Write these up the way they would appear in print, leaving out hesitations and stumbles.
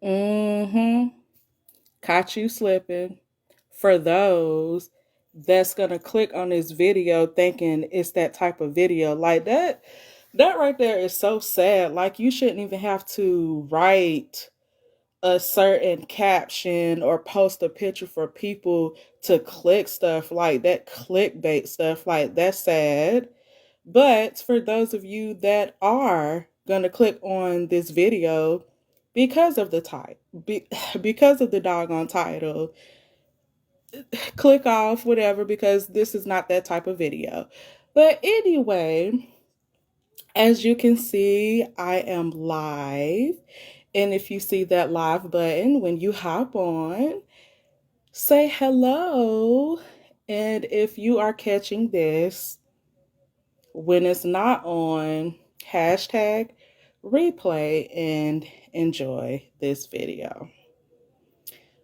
Mm-hmm. Caught you slipping. For those that's gonna click on this video thinking it's that type of video, like that right there is so sad. Like, you shouldn't even have to write a certain caption or post a picture for people to click stuff like that, clickbait stuff. Like, that's sad. But for those of you that are gonna click on this video because of the title, because of the doggone title, click off, whatever, because this is not that type of video. But anyway, as you can see, I am live. And if you see that live button, when you hop on, say hello. And if you are catching this when it's not on, hashtag replay and enjoy this video.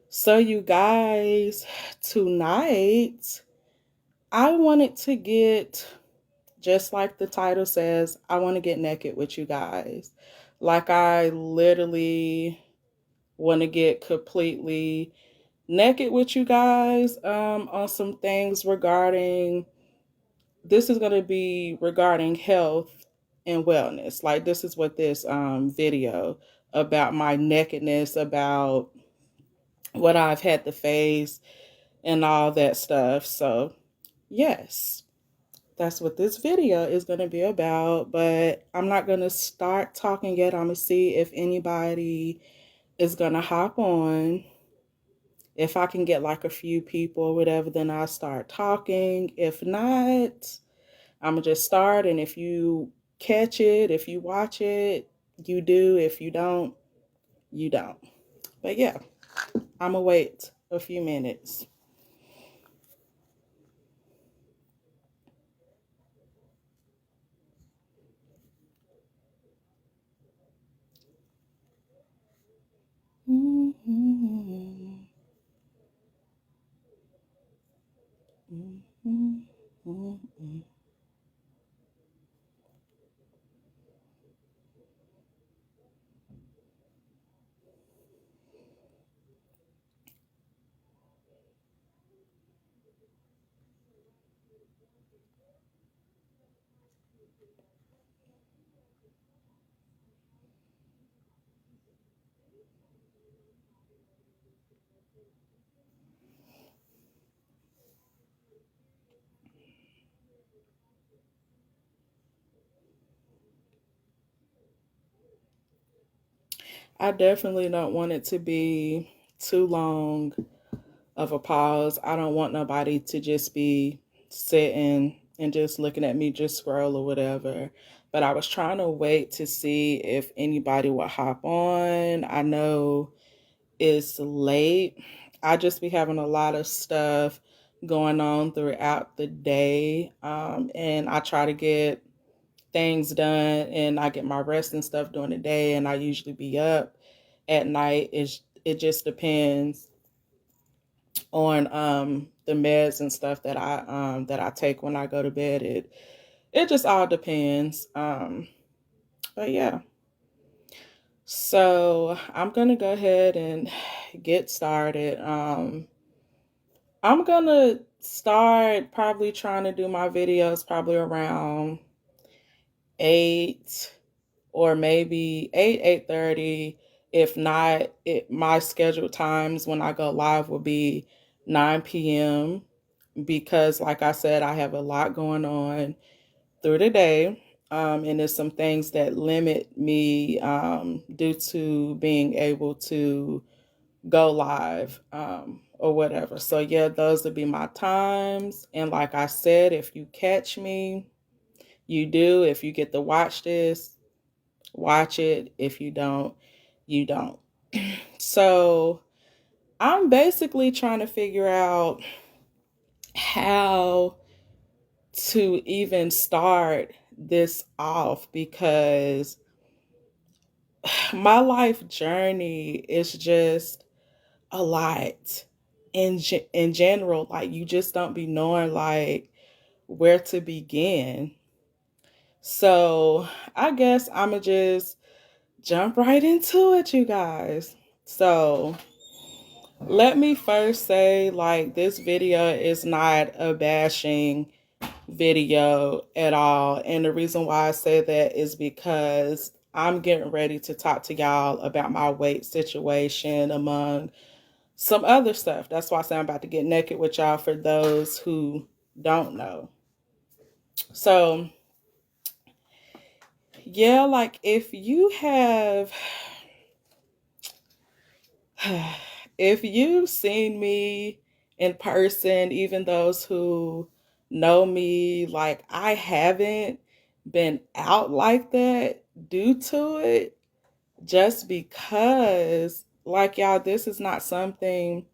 So, you guys, tonight I wanted to get, just like the title says, I want to get naked with you guys. Like, I literally want to get completely naked with you guys on some things regarding, this is going to be regarding health and wellness. Like, this is what this video about my nakedness, about what I've had to face and all that stuff. So, yes, that's what this video is going to be about. But I'm not going to start talking yet. I'm going to see if anybody is going to hop on. If I can get like a few people or whatever, then I'll start talking. If not, I'm going to just start. And if you catch it, if you watch it, you do. If you don't, you don't. But yeah, I'm going to wait a few minutes. Mm-hmm. Mm-hmm. Mm-hmm. I definitely don't want it to be too long of a pause. I don't want nobody to just be sitting and just looking at me, just scroll or whatever. But I was trying to wait to see if anybody would hop on. I know it's late. I just be having a lot of stuff going on throughout the day. And I try to get things done and I get my rest and stuff during the day, and I usually be up at night. It just depends on the meds and stuff that I take when I go to bed. It just all depends. But yeah. So I'm gonna go ahead and get started. I'm gonna start probably trying to do my videos probably around 8 or maybe 8:30. If not, my scheduled times when I go live will be 9 p.m. because, like I said, I have a lot going on through the day. And there's some things that limit me due to being able to go live or whatever. So, yeah, those would be my times. And like I said, if you catch me, you do. If you get to watch this, watch it. If you don't, you don't. So, I'm basically trying to figure out how to even start this off because my life journey is just a lot in general. Like, you just don't be knowing like where to begin. So I guess I'ma just jump right into it, you guys. So let me first say, like, this video is not a bashing video at all. And the reason why I say that is because I'm getting ready to talk to y'all about my weight situation among some other stuff. That's why I say I'm about to get naked with y'all for those who don't know. So, yeah, like if you have, if you've seen me in person, even those who know me, like I haven't been out like that due to it, just because, like y'all, this is not something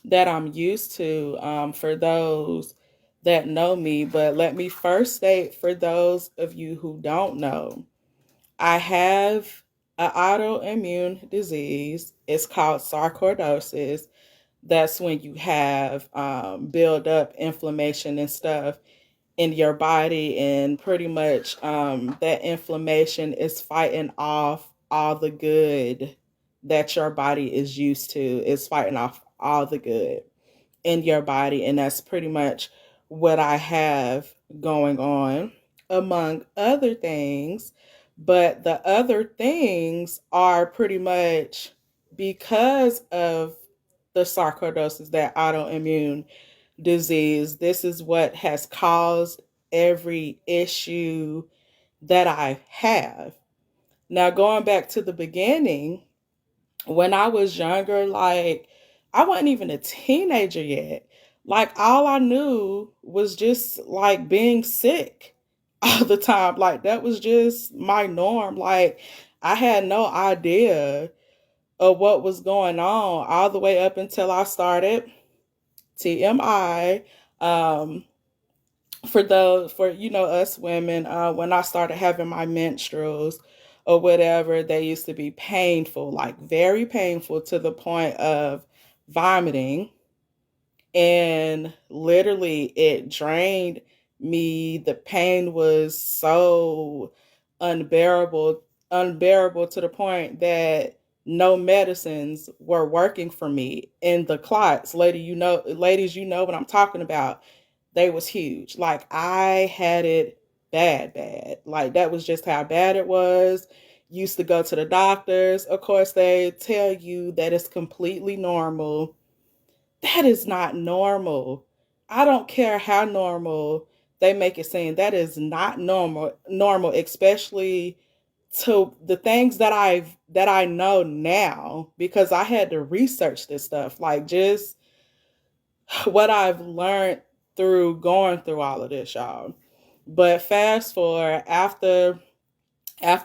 that I'm used to, for those that know me. But let me first state, for those of you who don't know, I have an autoimmune disease. It's called sarcoidosis. That's when you have build up inflammation and stuff in your body, and pretty much that inflammation is fighting off all the good that your body is used to. It's fighting off all the good in your body, and that's pretty much what I have going on, among other things. But the other things are pretty much because of the sarcoidosis, that autoimmune disease. This is what has caused every issue that I have. Now, going back to the beginning, when I was younger, like I wasn't even a teenager yet. Like all I knew was just like being sick all the time. Like that was just my norm. Like I had no idea of what was going on all the way up until I started TMI. Um, for us women, when I started having my menstruals or whatever, they used to be painful, like very painful, to the point of vomiting, and literally it drained me. The pain was so unbearable to the point that no medicines were working for me. And the clots, ladies, you know what I'm talking about. They was huge. Like I had it bad. Like that was just how bad it was. Used to go to the doctors. Of course, they tell you that it's completely normal. That is not normal. I don't care how normal they make it seem. That is not normal, especially to the things that I know now, because I had to research this stuff. Like just what I've learned through going through all of this, y'all. But fast forward, after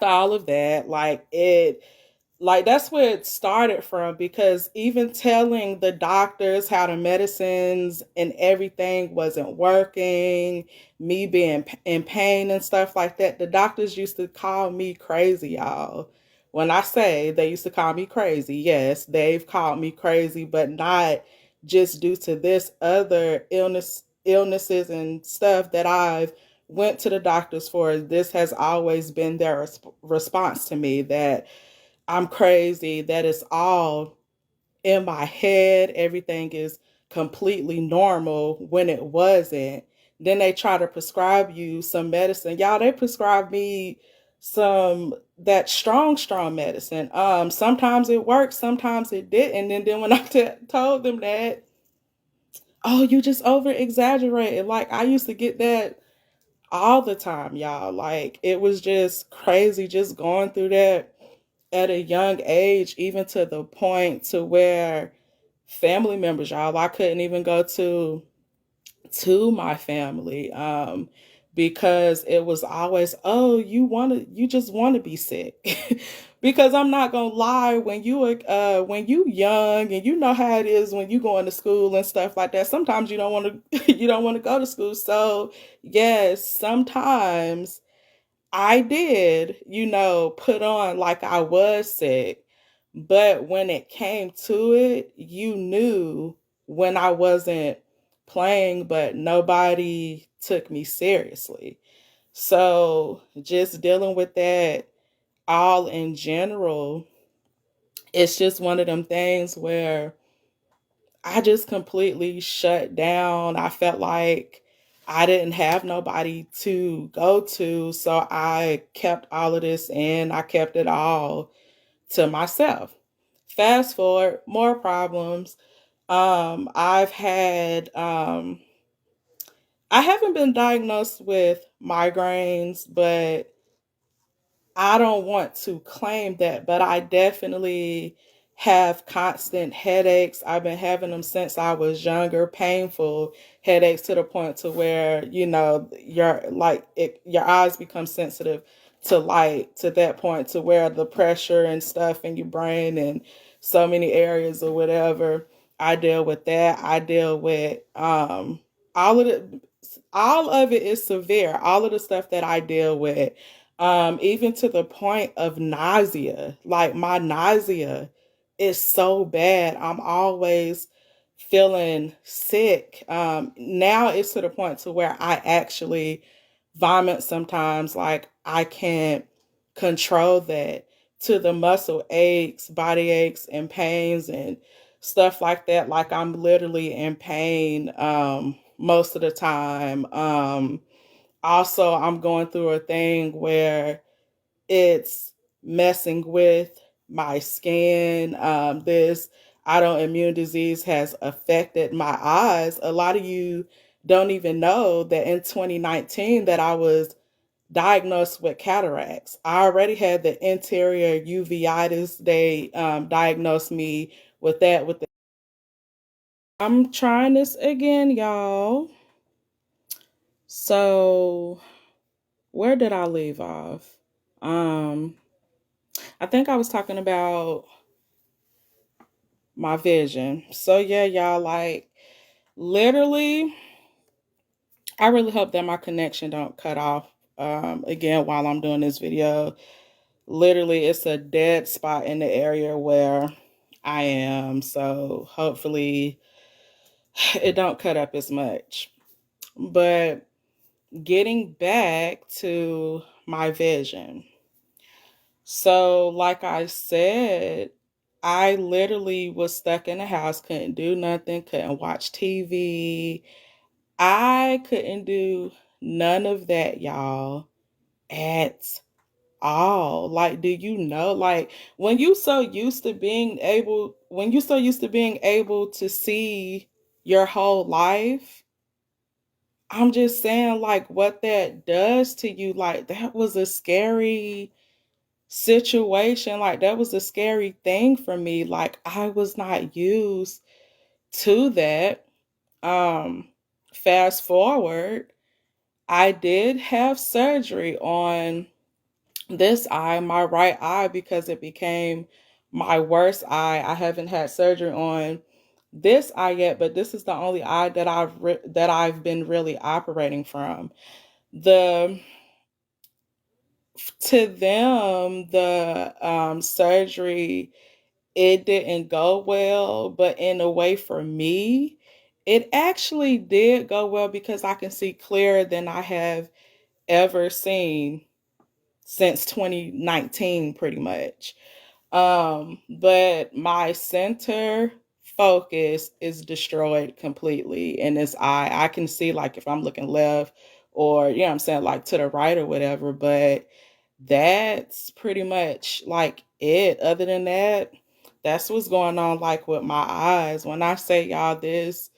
all of that, like that's where it started from, because even telling the doctors how the medicines and everything wasn't working, me being in pain and stuff like that, the doctors used to call me crazy, y'all. When I say they used to call me crazy, yes, they've called me crazy, but not just due to this other illnesses and stuff that I've went to the doctors for. This has always been their response to me, that I'm crazy, that it's all in my head, everything is completely normal, when it wasn't. Then they try to prescribe you some medicine. Y'all, they prescribed me some that strong medicine. Sometimes it worked, sometimes it didn't. And then when I told them that, oh, you just over exaggerated. Like I used to get that all the time, y'all. Like it was just crazy just going through that at a young age, even to the point to where family members, y'all, I couldn't even go to my family, because it was always, oh, you just want to be sick. Because I'm not gonna lie, when you young, and you know how it is when you going to school and stuff like that, sometimes you don't want to you don't want to go to school. So yes, sometimes I did, put on like I was sick. But when it came to it, you knew when I wasn't playing, but nobody took me seriously. So just dealing with that all in general, it's just one of them things where I just completely shut down. I felt like I didn't have nobody to go to, so I kept all of this in. I kept it all to myself. Fast forward, more problems. I've had I haven't been diagnosed with migraines, but I don't want to claim that, but I definitely have constant headaches. I've been having them since I was younger, painful headaches to the point to where, your eyes become sensitive to light to that point to where the pressure and stuff in your brain and so many areas or whatever. I deal with that. I deal with all of the all of it is severe. All of the stuff that I deal with, even to the point of nausea. Like my nausea is so bad. I'm always feeling sick. Now it's to the point to where I actually vomit sometimes. Like I can't control that, to the muscle aches, body aches, and pains and stuff like that. Like I'm literally in pain most of the time. Also, I'm going through a thing where it's messing with my skin. This autoimmune disease has affected my eyes. A lot of you don't even know that in 2019 that I was diagnosed with cataracts. I already had the anterior uveitis. They diagnosed me with that. I'm trying this again, y'all. So where did I leave off? Um, I think I was talking about my vision. So yeah, y'all, like literally, I really hope that my connection don't cut off again while I'm doing this video. Literally, it's a dead spot in the area where I am. So hopefully it don't cut up as much. But getting back to my vision. So, like I said, I literally was stuck in the house, couldn't do nothing, couldn't watch TV. I couldn't do none of that, y'all, at all. Like, do you know, like when you so used to being able to see your whole life, I'm just saying like what that does to you, like that was a scary situation. Like that was a scary thing for me. Like I was not used to that. Um Fast forward, I did have surgery on this eye, my right eye, because it became my worst eye. I haven't had surgery on this eye yet, but this is the only eye that I've been really operating from. The To them, the surgery, it didn't go well, but in a way for me, it actually did go well because I can see clearer than I have ever seen since 2019 pretty much. But my center focus is destroyed completely in this eye. I can see like if I'm looking left or you know what I'm saying, like to the right or whatever, but that's pretty much like it. Other than that, that's what's going on like with my eyes. When I say y'all, this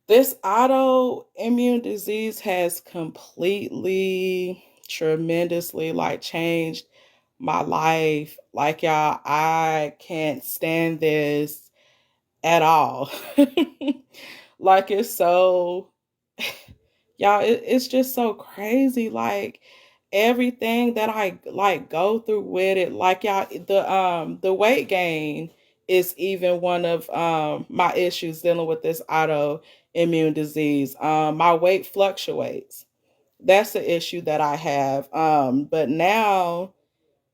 autoimmune disease has completely tremendously like changed my life. Like y'all, I can't stand this at all. Like it's so y'all, it's just so crazy. Like everything that I like go through with it. Like y'all, the weight gain is even one of my issues dealing with this autoimmune disease. My weight fluctuates. That's the issue that I have. But now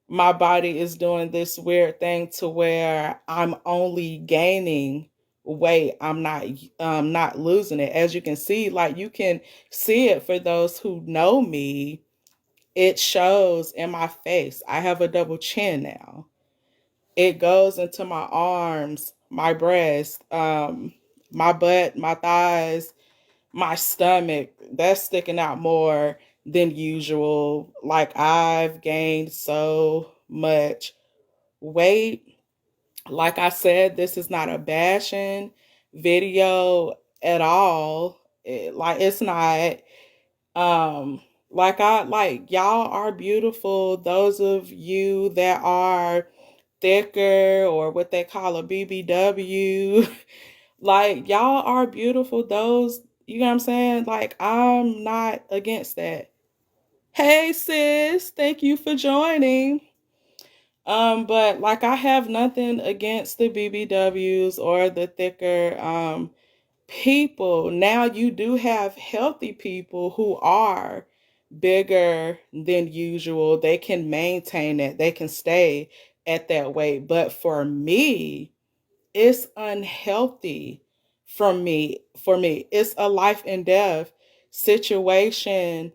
my body is doing this weird thing to where I'm only gaining weight. I'm not losing it. As you can see, like you can see it for those who know me, it shows in my face. I have a double chin now. It goes into my arms, my breast, my butt, my thighs, my stomach. That's sticking out more than usual. Like, I've gained so much weight. Like I said, this is not a bashing video at all. It's not. Um, y'all are beautiful. Those of you that are thicker, or what they call a BBW, like, y'all are beautiful. Those, you know what I'm saying? Like, I'm not against that. Hey sis, thank you for joining. But like, I have nothing against the BBWs or the thicker people. Now, you do have healthy people who are bigger than usual. They can maintain it, they can stay at that weight. But for me, it's unhealthy. For me, it's a life and death situation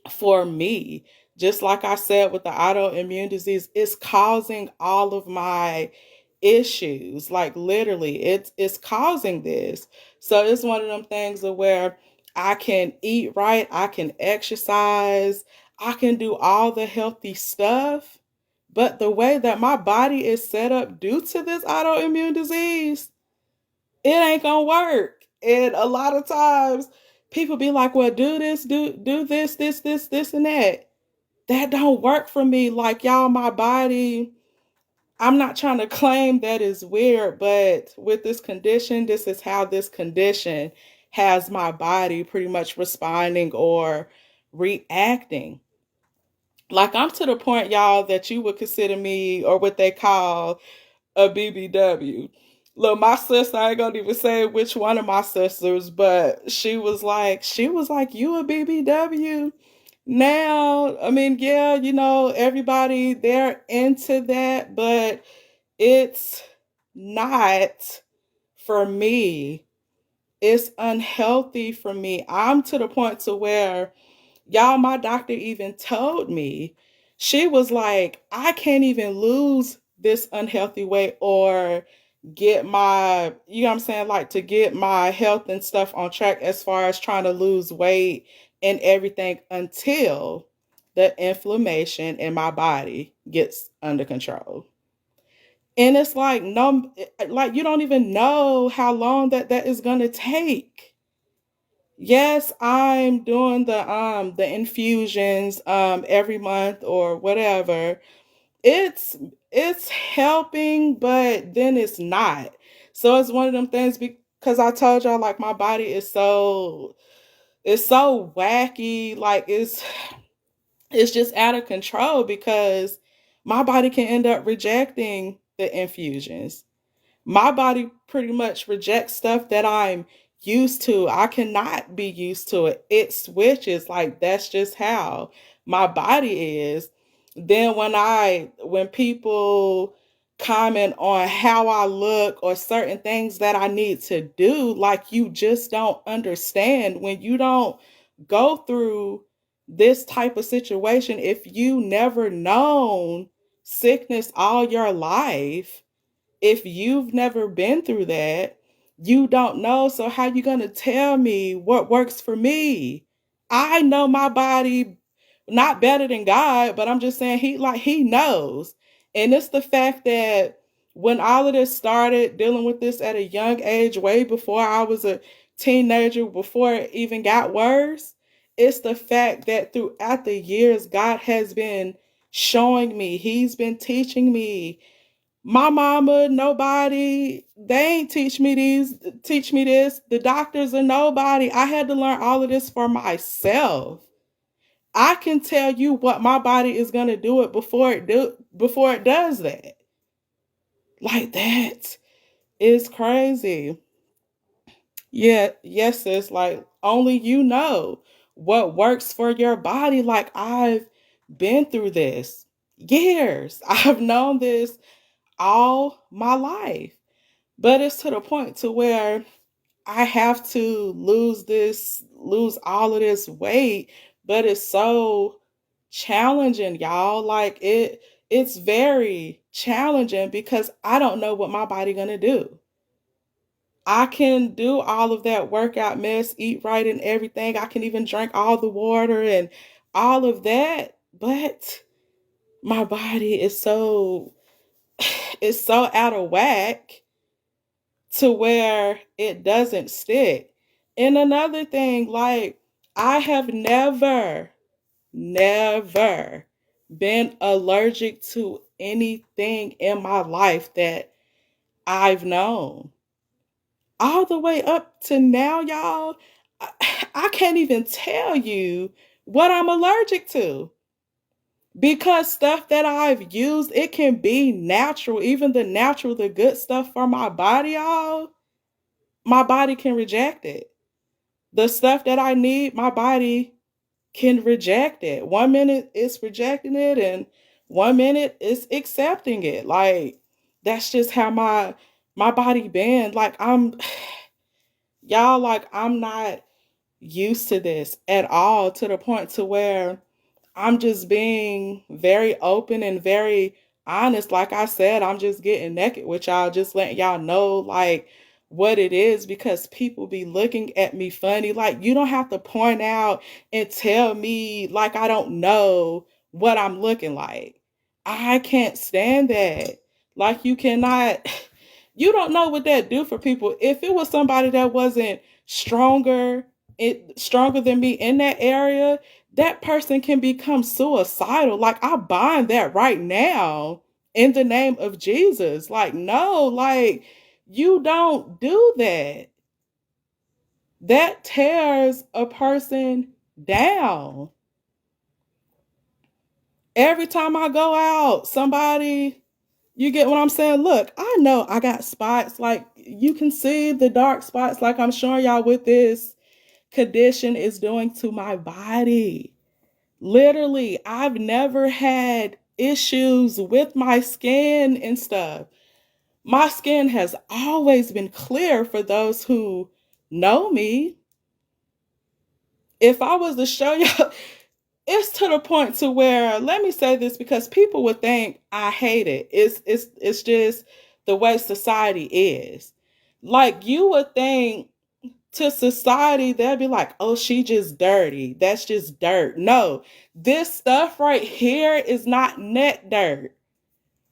for me. Just like I said with the autoimmune disease, it's causing all of my issues. Like, literally, it's causing this. So it's one of them things of where I can eat right, I can exercise, I can do all the healthy stuff, but the way that my body is set up due to this autoimmune disease, it ain't gonna work. And a lot of times people be like, well, do this, do this, and that. That don't work for me. Like, y'all, my body, I'm not trying to claim that is weird, but with this condition, this is how this condition has my body pretty much responding or reacting. Like, I'm to the point, y'all, that you would consider me, or what they call, a BBW. Look, my sister, I ain't gonna even say which one of my sisters, but she was like, you a BBW? Now, I mean, yeah, everybody, they're into that, but it's not for me. It's unhealthy for me. I'm to the point to where, y'all, my doctor even told me, she was like, I can't even lose this unhealthy weight, or get my, you know what I'm saying, like, to get my health and stuff on track as far as trying to lose weight and everything, until the inflammation in my body gets under control. And it's like, no, like, you don't even know how long that is going to take. Yes, I'm doing the infusions every month or whatever. It's it's helping, but then it's not. So it's one of them things, because I told y'all, like, my body is so wacky. Like, it's just out of control, because my body can end up rejecting the infusions. My body pretty much rejects stuff that I'm used to. I cannot be used to it. It switches. Like, that's just how my body is. Then when people comment on how I look, or certain things that I need to do, like, you just don't understand. When you don't go through this type of situation, if you never known sickness all your life, if you've never been through that, you don't know. So how you going to tell me what works for me? I know my body not better than God, but I'm just saying, he knows. And it's the fact that when all of this started, dealing with this at a young age, way before I was a teenager, before it even got worse, it's the fact that throughout the years, God has been showing me, he's been teaching me. My mama, nobody, they ain't teach me this. The doctors are nobody. I had to learn all of this for myself. I can tell you what my body is gonna do it before it does that. Like, that is crazy. Yeah, yes, it's like, only you know what works for your body. Like, I've been through this years. I've known this all my life. But it's to the point to where I have to lose all of this weight, but it's so challenging, y'all. Like, it's very challenging because I don't know what my body gonna do. I can do all of that workout mess, eat right and everything. I can even drink all the water and all of that, but my body is so it's so out of whack to where it doesn't stick. And another thing, like I have never been allergic to anything in my life that I've known. All the way up to now, y'all, I, I can't even tell you what I'm allergic to because stuff that I've used, it can be natural, even the natural, the good stuff for my body, y'all. My body can reject it. The stuff that I need, my body can reject it. 1 minute it's rejecting it, and 1 minute it's accepting it. Like that's just how my body been. Like I'm y'all, like I'm not used to this at all, to the point to where I'm just being very open and very honest. Like I said, I'm just getting naked with y'all, just letting y'all know like what it is, because people be looking at me funny. Like you don't have to point out and tell me like I don't know what I'm looking like. I can't stand that. Like you cannot you don't know what that do for people. If it was somebody that wasn't stronger than me in that area, that person can become suicidal. Like I bind that right now in the name of Jesus. Like no, like you don't do that. That tears a person down. Every time I go out, somebody, you get what I'm saying? Look, I know I got spots. Like you can see the dark spots, like I'm showing y'all what this condition is doing to my body. Literally, I've never had issues with my skin and stuff. My skin has always been clear for those who know me. If I was to show you, it's to the point to where, let me say this because people would think I hate it. It's just the way society is. Like you would think to society, they'll be like, oh, she just dirty. That's just dirt. No, this stuff right here is not net dirt.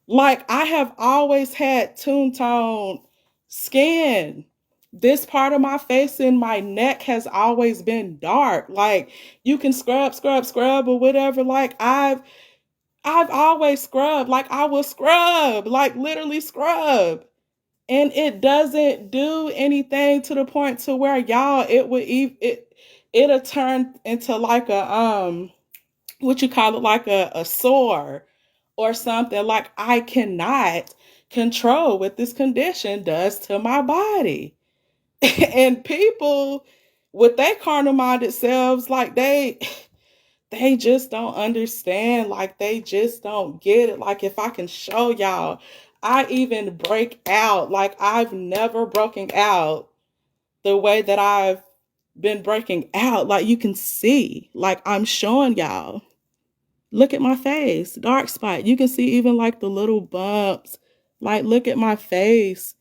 Like I have always had tune tone skin. This part of my face and my neck has always been dark. Like you can scrub or whatever. Like I've always scrubbed. Like I will scrub, like literally scrub. And it doesn't do anything to the point to where y'all it'll turn into like a what you call it, like a sore or something. Like I cannot control what this condition does to my body. And people with their carnal minded selves, like they just don't understand. Like they just don't get it. Like if I can show y'all, I even break out. Like I've never broken out the way that I've been breaking out. Like you can see, like I'm showing y'all. Look at my face, dark spot. You can see even like the little bumps. Like look at my face,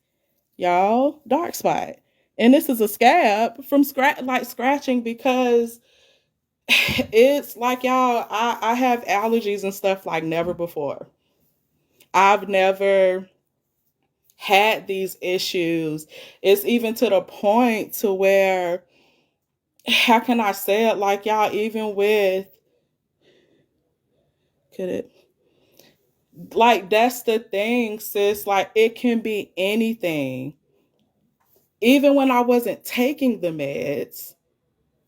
y'all, dark spot. And this is a scab from scratching because it's like y'all, I have allergies and stuff like never before. I've never had these issues. It's even to the point to where, how can I say it, like y'all, even with, could it, like that's the thing, sis, like it can be anything. Even when I wasn't taking the meds,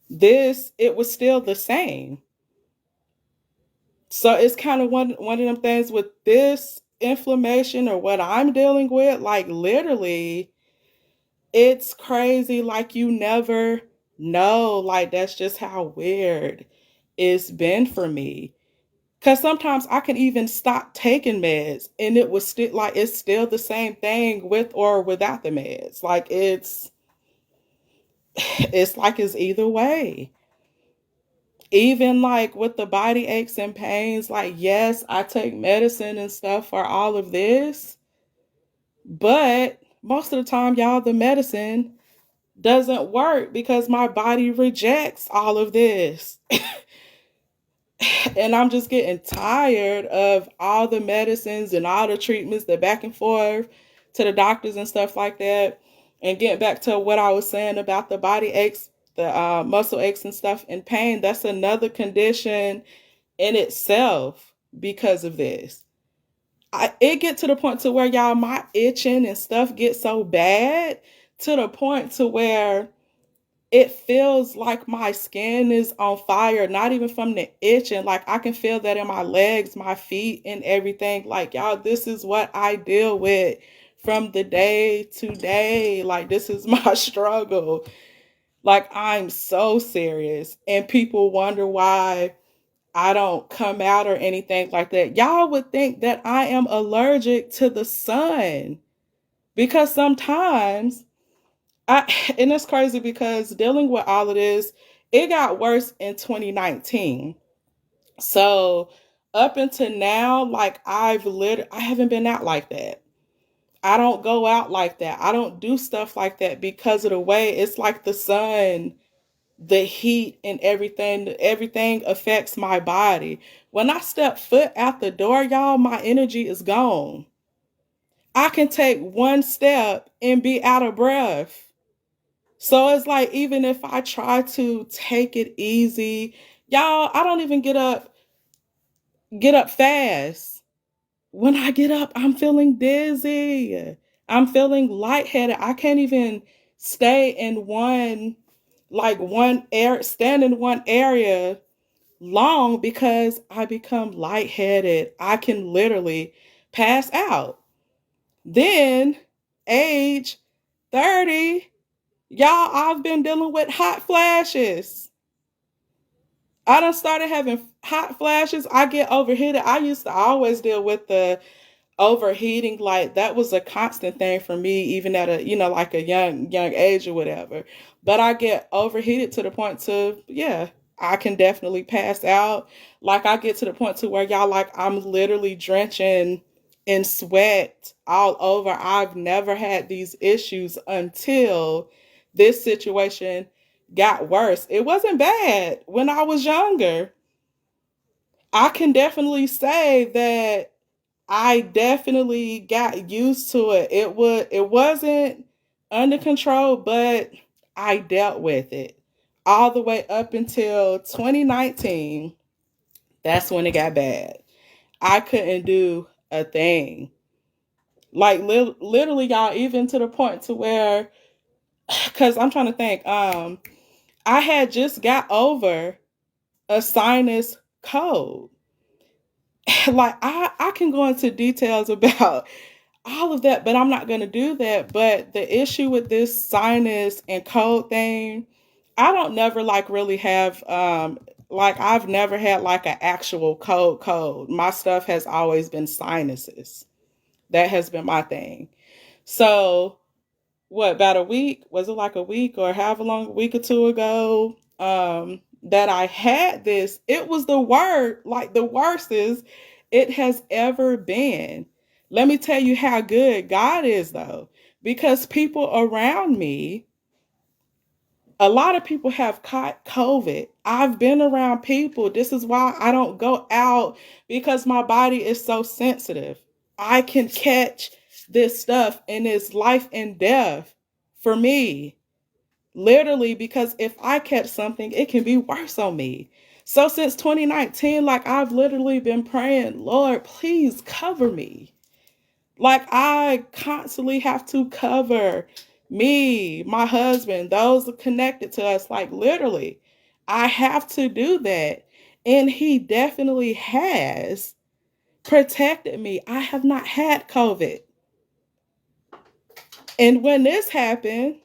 it was still the same. So it's kind of one of them things with this inflammation or what I'm dealing with, like literally it's crazy. Like you never know. Like that's just how weird it's been for me. Cause sometimes I can even stop taking meds and it was still like it's still the same thing with or without the meds. Like it's like it's either way. Even like with the body aches and pains, like, yes, I take medicine and stuff for all of this, but most of the time, y'all, the medicine doesn't work because my body rejects all of this. And I'm just getting tired of all the medicines and all the treatments, the back and forth to the doctors and stuff like that. And getting back to what I was saying about the body aches, the muscle aches and stuff and pain, that's another condition in itself because of this. It get to the point to where, y'all, my itching and stuff gets so bad to the point to where it feels like my skin is on fire, not even from the itching. Like, I can feel that in my legs, my feet, and everything. Like, y'all, this is what I deal with from the day to day. Like, this is my struggle. Like, I'm so serious. And people wonder why I don't come out or anything like that. Y'all would think that I am allergic to the sun because sometimes and it's crazy because dealing with all of this, it got worse in 2019. So up until now, like, I haven't been out like that. I don't go out like that. I don't do stuff like that because of the way it's like the sun, the heat and everything affects my body. When I step foot out the door, y'all, my energy is gone. I can take one step and be out of breath. So it's like, even if I try to take it easy, y'all, I don't even get up fast. When I get up, I'm feeling dizzy. I'm feeling lightheaded. I can't even stay in stand in one area long because I become lightheaded. I can literally pass out. Then, age 30, y'all, I've been dealing with hot flashes. I done started having hot flashes. I get overheated. I used to always deal with the overheating. Like, that was a constant thing for me, even at a, like a young age or whatever. But I get overheated to the point to, yeah, I can definitely pass out. Like, I get to the point to where, y'all, like, I'm literally drenching in sweat all over. I've never had these issues until this situation got worse. It wasn't bad when I was younger. I can definitely say that I definitely got used to it. It wasn't under control, but I dealt with it all the way up until 2019. That's when it got bad. I couldn't do a thing. Like, literally, y'all, even to the point to where, cuz I'm trying to think, I had just got over a sinus cold. Like, I can go into details about all of that, but I'm not going to do that. But the issue with this sinus and cold thing, I don't never like really have like, I've never had like an actual cold. My stuff has always been sinuses. That has been my thing. So what, about a week? Was it like a week or however long, a week or two ago? That I had this. It was the worstest it has ever been. Let me tell you how good God is, though, because people around me, a lot of people have caught COVID. I've been around people. This is why I don't go out, because my body is so sensitive. I can catch this stuff, and it's life and death for me. Literally, because if I catch something, it can be worse on me. So since 2019, like, I've literally been praying, Lord, please cover me. Like, I constantly have to cover me, my husband, those connected to us. Like, literally, I have to do that. And he definitely has protected me. I have not had COVID. And when this happened,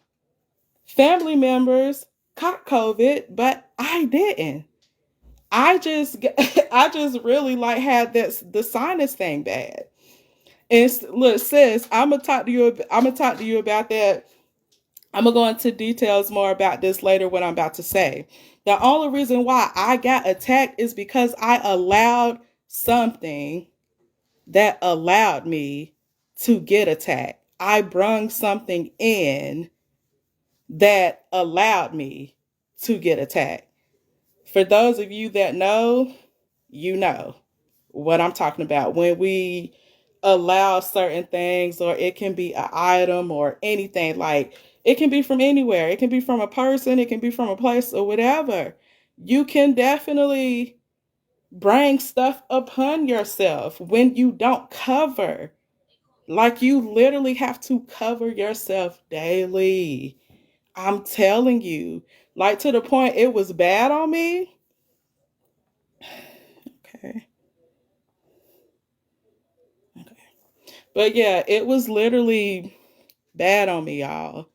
family members caught COVID, but I didn't. I just I just really like had the sinus thing bad. And look, sis, I'm gonna talk to you about that I'm going to go into details more about this later, what I'm about to say. The only reason why I got attacked is because I allowed something that allowed me to get attacked. I brung something in that allowed me to get attacked. For those of you that know, you know what I'm talking about. When we allow certain things, or it can be an item or anything, like it can be from anywhere. It can be from a person, it can be from a place or whatever. You can definitely bring stuff upon yourself when you don't cover. Like you literally have to cover yourself daily. I'm telling you, like to the point it was bad on me. Okay. Okay. But yeah, it was literally bad on me, y'all.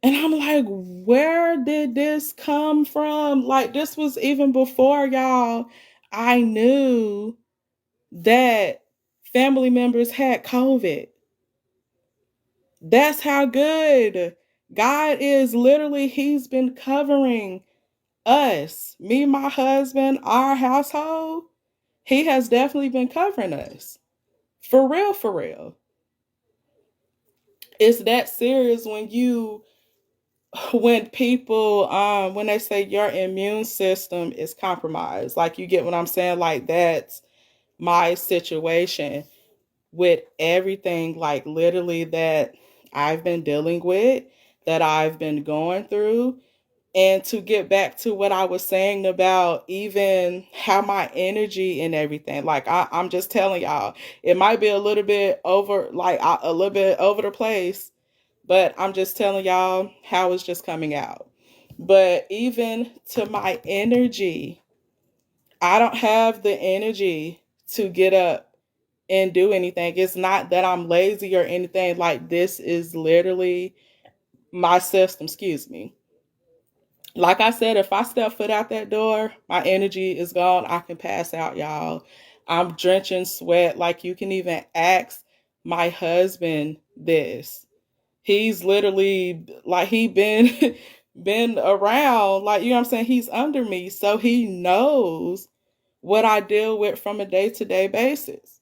And I'm like, where did this come from? Like, this was even before, y'all, I knew that family members had COVID. That's how good God is. Literally, He's been covering us, me, my husband, our household. He has definitely been covering us. For real, for real. It's that serious when people when they say your immune system is compromised. Like, you get what I'm saying? Like, that's my situation with everything, like literally, that I've been dealing with, that I've been going through. And to get back to what I was saying about even how my energy and everything, like I'm just telling y'all, it might be a little bit over, like a little bit over the place, but I'm just telling y'all how it's just coming out. But even to my energy, I don't have the energy to get up and do anything. It's not that I'm lazy or anything. Like, this is literally my system, excuse me. Like I said, if I step foot out that door, my energy is gone. I can pass out, y'all. I'm drenching sweat. Like, you can even ask my husband this. He's literally, like, he been been around, like, you know what I'm saying? He's under me, so he knows what I deal with from a day-to-day basis.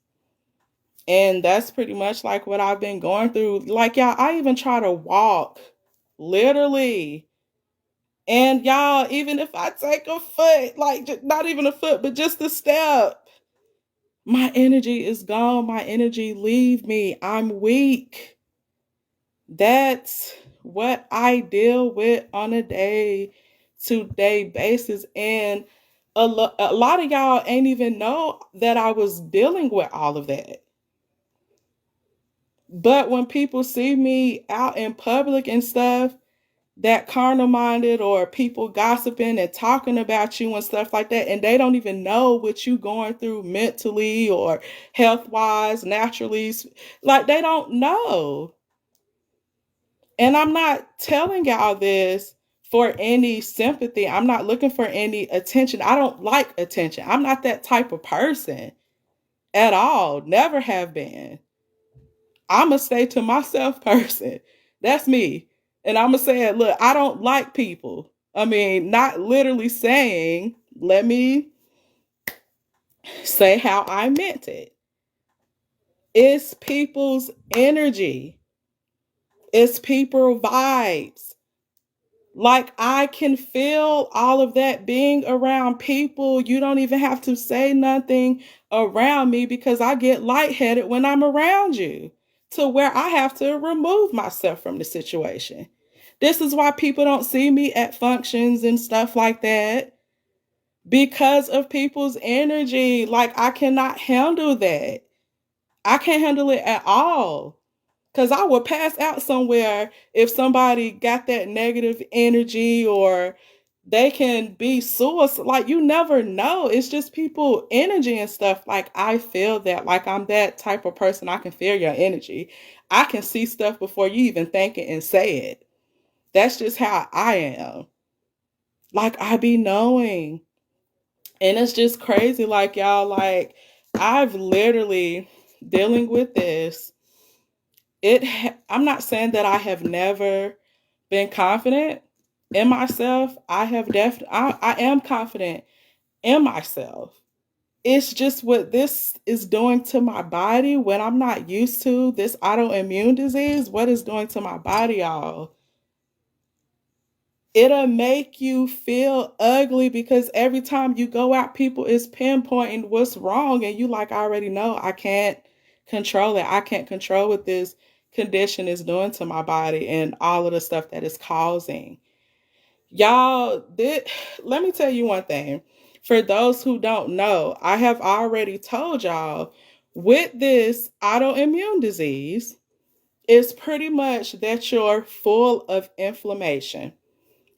And that's pretty much like what I've been going through. Like, y'all, I even try to walk, literally. And y'all, even if I take a foot, like not even a foot, but just a step, my energy is gone. My energy leave me. I'm weak. That's what I deal with on a day-to-day basis. And a lot of y'all ain't even know that I was dealing with all of that. But when people see me out in public and stuff, that carnal minded, or people gossiping and talking about you and stuff like that, and they don't even know what you going through mentally or health wise, naturally, like they don't know. And I'm not telling y'all this for any sympathy. I'm not looking for any attention. I don't like attention. I'm not that type of person at all. Never have been. I'm a stay to myself person. That's me. And I'm going to say it, look, I don't like people. I mean, not literally saying, let me say how I meant it. It's people's energy, it's people vibes. Like, I can feel all of that being around people. You don't even have to say nothing around me, because I get lightheaded when I'm around you, to where I have to remove myself from the situation. This is why people don't see me at functions and stuff like that, because of people's energy. Like, I cannot handle that. I can't handle it at all. Because I would pass out somewhere if somebody got that negative energy, or they can be suicidal. Like, you never know. It's just people energy and stuff. Like, I feel that. Like, I'm that type of person. I can feel your energy. I can see stuff before you even think it and say it. That's just how I am. Like, I be knowing. And it's just crazy. Like, y'all, like, I've literally dealing with this. I'm not saying that I have never been confident in myself. I am confident in myself. It's just what this is doing to my body when I'm not used to this autoimmune disease, what it's doing to my body, y'all. It'll make you feel ugly because every time you go out, people is pinpointing what's wrong, and you like, I already know I can't control it. I can't control what this condition is doing to my body and all of the stuff that it's causing. Y'all, let me tell you one thing. For those who don't know, I have already told y'all with this autoimmune disease, it's pretty much that you're full of inflammation.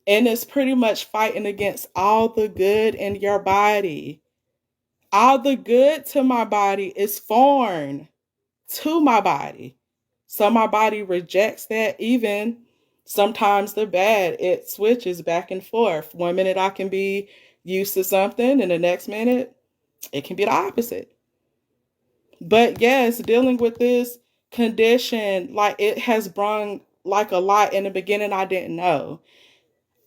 And it's pretty much fighting against all the good in your body. All the good to my body is foreign to my body. So my body rejects that. Even sometimes the bad, it switches back and forth. One minute I can be used to something, and the next minute it can be the opposite. But yes, dealing with this condition, like it has brought like a lot. In the beginning, I didn't know.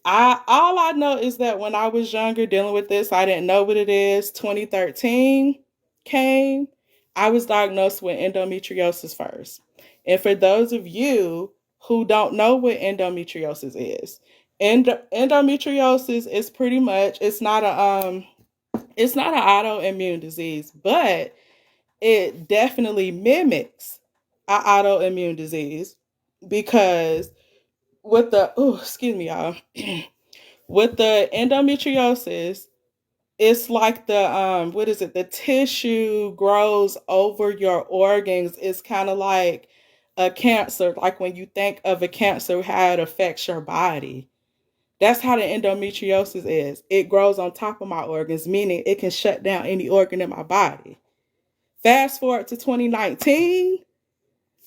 I all I know is that when I was younger dealing with this, I didn't know what it is. 2013 came. I was diagnosed with endometriosis first. And for those of you who don't know what endometriosis is, endometriosis is pretty much it's not an autoimmune disease, but it definitely mimics an autoimmune disease because with the excuse me y'all with the endometriosis, it's like the what is it? The tissue grows over your organs. It's kind of like a cancer, like when you think of a cancer, how it affects your body. That's how the endometriosis is. It grows on top of my organs, meaning it can shut down any organ in my body. Fast forward to 2019,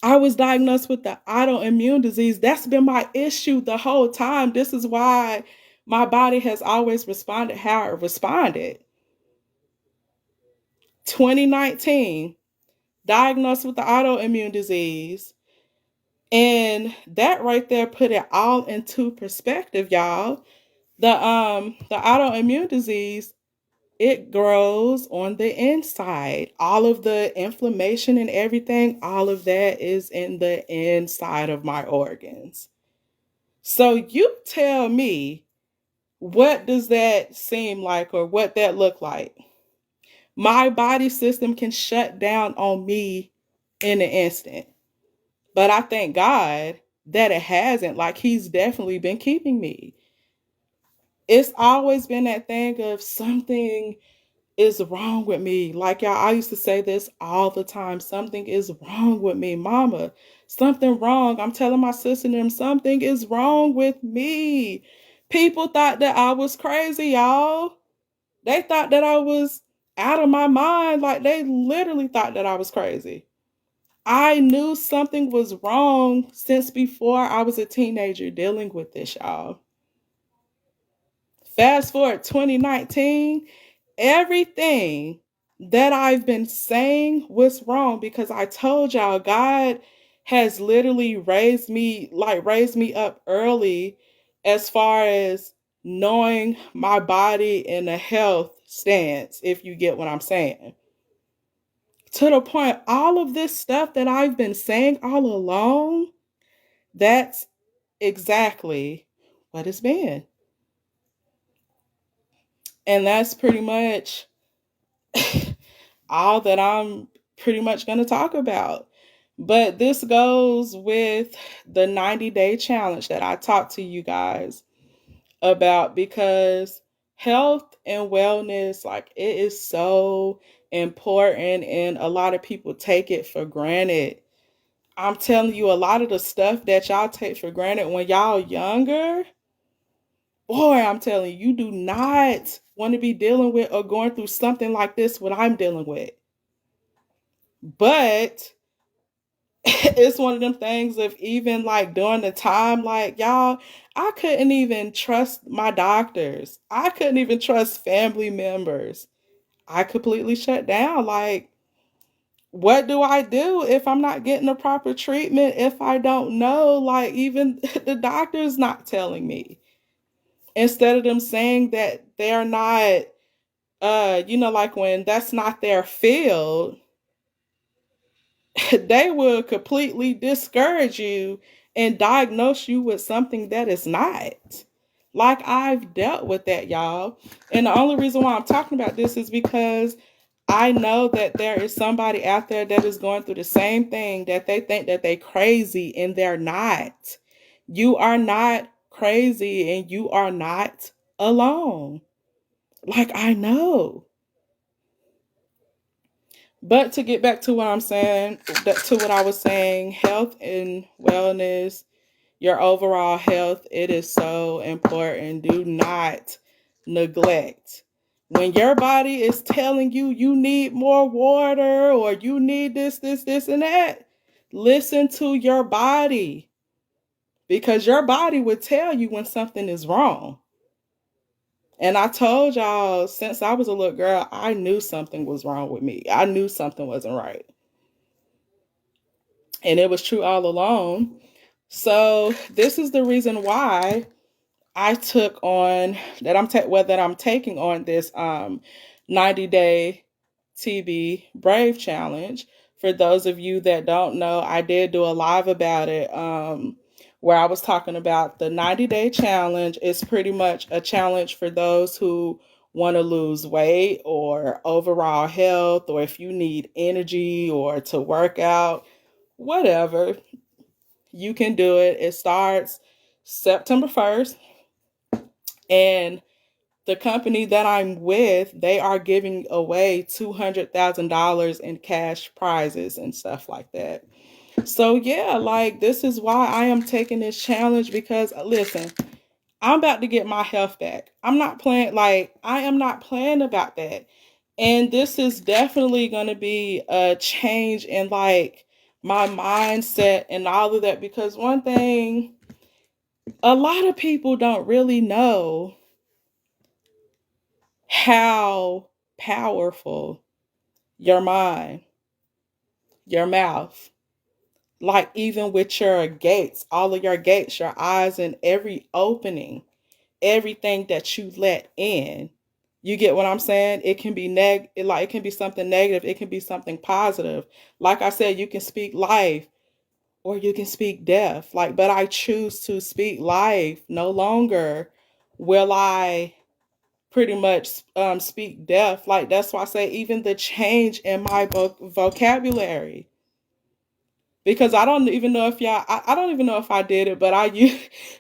I was diagnosed with the autoimmune disease. That's been my issue the whole time. This is why my body has always responded how it responded. 2019, diagnosed with the autoimmune disease. And that right there put it all into perspective, y'all. The autoimmune disease, it grows on the inside. All of the inflammation and everything, all of that is in the inside of my organs. So you tell me, what does that seem like or what that look like? My body system can shut down on me in an instant. But I thank God that it hasn't. Like he's definitely been keeping me. It's always been that thing of something is wrong with me. Like y'all, I used to say this all the time. Something is wrong with me, mama. Something wrong. I'm telling my sister and them something is wrong with me. People thought that I was crazy, y'all. They thought that I was out of my mind. Like they literally thought that I was crazy. I knew something was wrong since before I was a teenager dealing with this, y'all. Fast forward 2019, everything that I've been saying was wrong because I told y'all God has literally raised me up early as far as knowing my body in a health stance, if you get what I'm saying. To the point, all of this stuff that I've been saying all along, that's exactly what it's been. And that's pretty much all that I'm pretty much going to talk about. But this goes with the 90-day challenge that I talked to you guys about because health and wellness, like it is so important and a lot of people take it for granted. I'm telling you, a lot of the stuff that y'all take for granted when y'all younger, boy, I'm telling you, you do not want to be dealing with or going through something like this, what I'm dealing with. But it's one of them things of even like during the time, like y'all, I couldn't even trust my doctors. I couldn't even trust family members. I completely shut down. Like, what do I do if I'm not getting the proper treatment? If I don't know, like even the doctor's not telling me. Instead of them saying that they're not, like when that's not their field, they will completely discourage you and diagnose you with something that is not. Like I've dealt with that, y'all. And the only reason why I'm talking about this is because I know that there is somebody out there that is going through the same thing, that they think that they crazy and they're not. You are not crazy and you are not alone. Like I know. But to get back to what I'm saying, to what I was saying, health and wellness, your overall health, it is so important. Do not neglect. When your body is telling you you need more water or you need this, and that, listen to your body because your body would tell you when something is wrong. And I told y'all since I was a little girl, I knew something was wrong with me. I knew something wasn't right. And it was true all along. So this is the reason why I took on that I'm taking on this 90-day TB Brave challenge. For those of you that don't know, I did do a live about it where I was talking about the 90-day challenge. It's pretty much a challenge for those who want to lose weight or overall health, or if you need energy or to work out, whatever, you can do it. It starts September 1st. And the company that I'm with, they are giving away $200,000 in cash prizes and stuff like that. So yeah, like this is why I am taking this challenge because listen, I'm about to get my health back. I am not playing about that. And this is definitely going to be a change in like my mindset and all of that because one thing a lot of people don't really know how powerful your mind, your mouth, like even with your gates, all of your gates, your eyes, and every opening, everything that you let in. You get what I'm saying? It can be it can be something negative, it can be something positive. Like I said, you can speak life or you can speak death. Like, but I choose to speak life. No longer will I pretty much speak deaf. Like that's why I say even the change in my vocabulary. Because I don't even know if I don't even know if I did it, but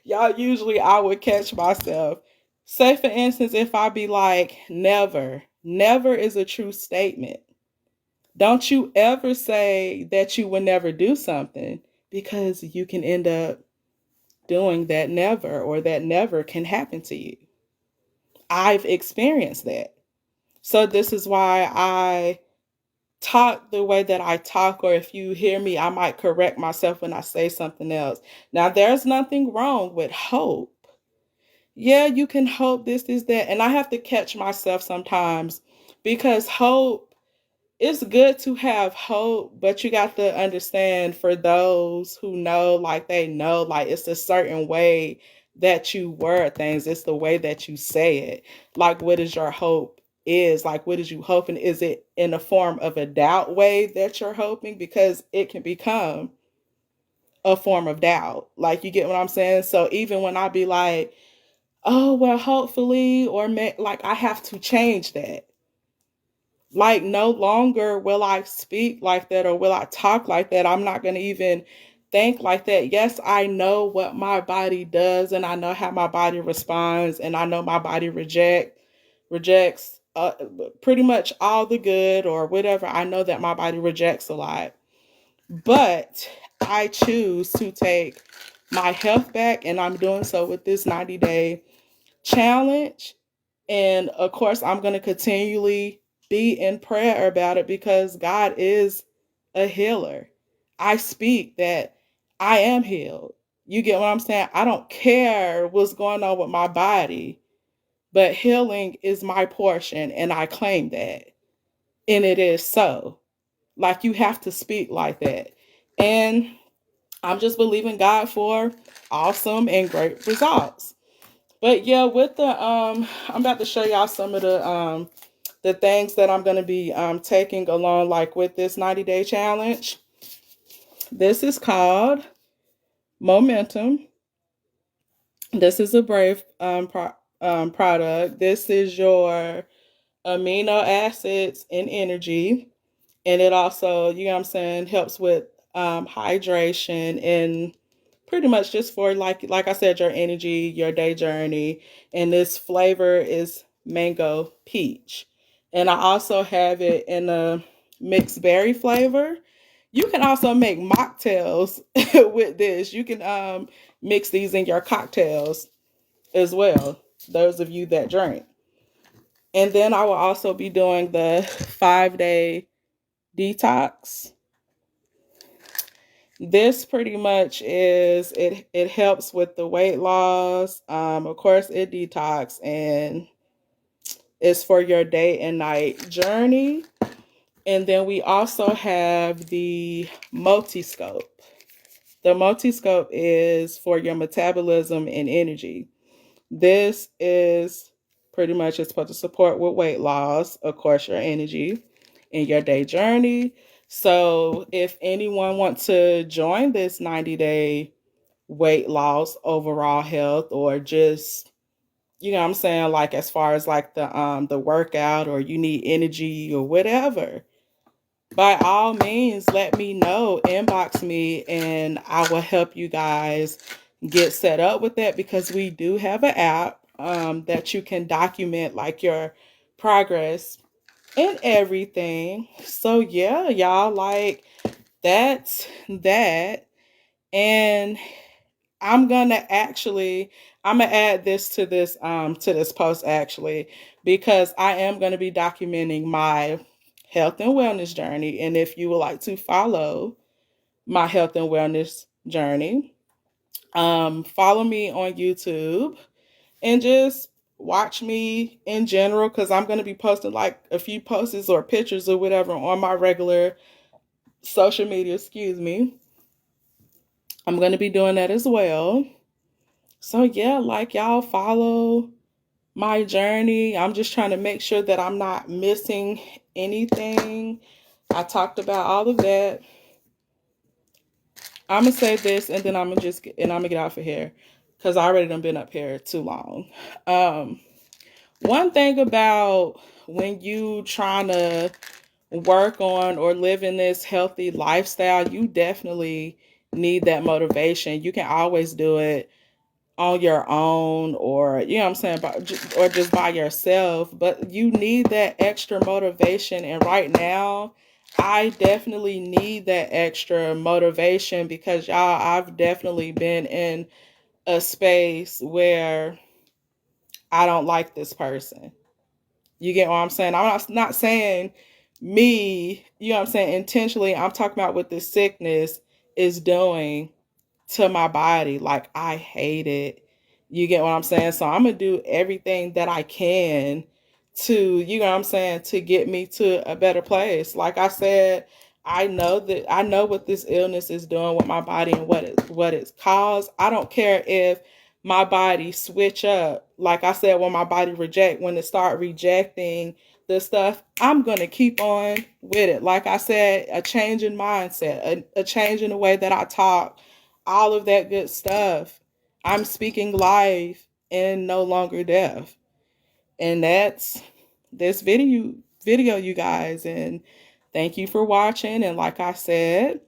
y'all usually I would catch myself. Say for instance, if I be like never, never is a true statement. Don't you ever say that you will never do something because you can end up doing that never, or that never can happen to you. I've experienced that. So this is why I talk the way that I talk, or if you hear me, I might correct myself when I say something else. Now, there's nothing wrong with hope. Yeah, you can hope this, that. And I have to catch myself sometimes because hope, it's good to have hope, but you got to understand for those who know, like they know, like it's a certain way that you word things. It's the way that you say it. Like, what is your hope? Is like, what is you hoping? Is it in the form of a doubt way that you're hoping? Because it can become a form of doubt. Like, you get what I'm saying? So even when I be like, oh, well, hopefully, like I have to change that. Like no longer will I speak like that or will I talk like that. I'm not going to even think like that. Yes, I know what my body does and I know how my body responds and I know my body rejects pretty much all the good or whatever. I know that my body rejects a lot. But I choose to take my health back and I'm doing so with this 90-day challenge. And of course, I'm going to continually be in prayer about it because God is a healer. I speak that I am healed. You get what I'm saying? I don't care what's going on with my body, but healing is my portion and I claim that. And it is so. Like, you have to speak like that. And I'm just believing God for awesome and great results. But yeah, with the I'm about to show y'all some of the things that I'm going to be taking along, like with this 90-day challenge. This is called Momentum. This is a Brave product. This is your amino acids and energy. And it also, you know what I'm saying, helps with hydration and pretty much just for, like I said, your energy, your day journey. And this flavor is mango peach. And I also have it in a mixed berry flavor. You can also make mocktails with this. You can mix these in your cocktails as well, those of you that drink. And then I will also be doing the 5-day detox. This pretty much is it helps with the weight loss. Of course, it detox and it's for your day and night journey. And then we also have the multi-scope. The multi-scope is for your metabolism and energy. This is pretty much, it's supposed to support with weight loss, of course, your energy and your day journey. So if anyone wants to join this 90-day weight loss, overall health, or just, you know what I'm saying, like as far as like the workout, or you need energy or whatever, by all means, let me know, inbox me, and I will help you guys get set up with that, because we do have an app that you can document like your progress and everything. So yeah, y'all, like, that's that. And I'm gonna add this to this post, actually, because I am gonna be documenting my health and wellness journey. And if you would like to follow my health and wellness journey, follow me on YouTube and just watch me in general, because I'm going to be posting like a few posts or pictures or whatever on my regular social media. Excuse me. I'm going to be doing that as well. So yeah, like, y'all follow my journey. I'm just trying to make sure that I'm not missing anything. I talked about all of that. I'm gonna say this, and then I'm gonna get off of here, because I already done been up here too long. One thing about when you trying to work on or live in this healthy lifestyle, you definitely need that motivation. You can always do it on your own, or, you know what I'm saying, or just by yourself, but you need that extra motivation. And right now, I definitely need that extra motivation, because y'all, I've definitely been in a space where I don't like this person. You get what I'm saying? I'm not saying me, you know what I'm saying, intentionally. I'm talking about what this sickness is doing to my body. Like, I hate it. You get what I'm saying? So I'm going to do everything that I can to, you know what I'm saying, to get me to a better place. Like I said, I know what this illness is doing with my body and what it's caused. I don't care if my body switch up. Like I said, when it start rejecting the stuff, I'm going to keep on with it. Like I said, a change in mindset, a change in the way that I talk, all of that good stuff. I'm speaking life and no longer death. And that's this video, you guys. And thank you for watching. And like I said,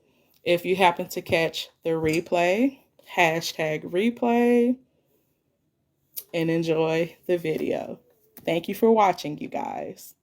if you happen to catch the replay, #replay, and enjoy the video. Thank you for watching, you guys.